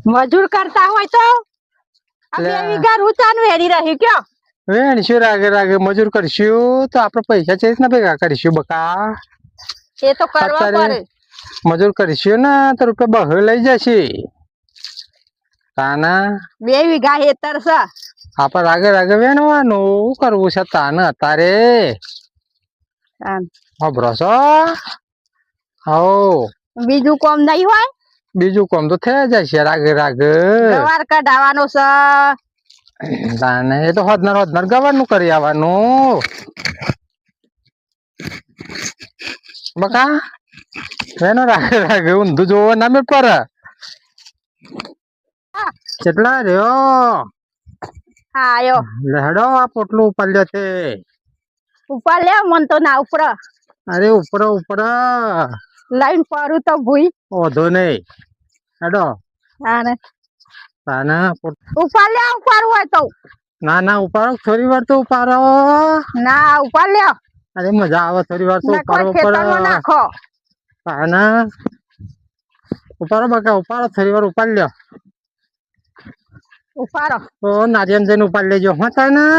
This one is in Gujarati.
મજૂર કરતા હોય તો આ 2 વીઘા રૂચાન વેરી રહી કયો વેણશું રાગે રાગે મજૂર કરશું તો આપણે પૈસા ચેસ ના ભેગા કરીશું બકા એ તો કરવા પડે મજૂર કરીશું ને તો રૂપિયા બહુ લઈ જશે તાના 2 વીઘા હેતર છે આપણે રાગે રાગે વેણવાનું કરવું છે તાને તારે ભરોસો હો બીજું કોમ નહીં હોય બીજું કામ તો થઈ જશે રાગે રાગે સવાર કઢાવાનો છે તાને એ તો હોદનાર ગવાનું કરી આવવાનું બકા વેનો રાગે રાગે ઊંધું જોવો ના મેં પર કેટલા રહ્યો હા આયો લેડો આ પોટલું ઉપાડ્યો છે ઉપર લે મન તો ના ઉપર અરે ઉપર ઉપર લાઈન પરું તો ભૂઈ ઓધો નહીં હેડો હા ને તાના ઉપર લે ઉપર હોય તો ના ના ઉપાડો થોડી વાર તો ઉપાડો ના ઉપર લે અરે મજા આવે થોડી વાર તો ઉપાડો ઉપર નાખો તાના ઉપાડો બકા ઉપાડો થોડી વાર ઉપાડ લ્યો ઉપાડો તો નારિયેલ જઈને ઉપાડ લેજો હા તાના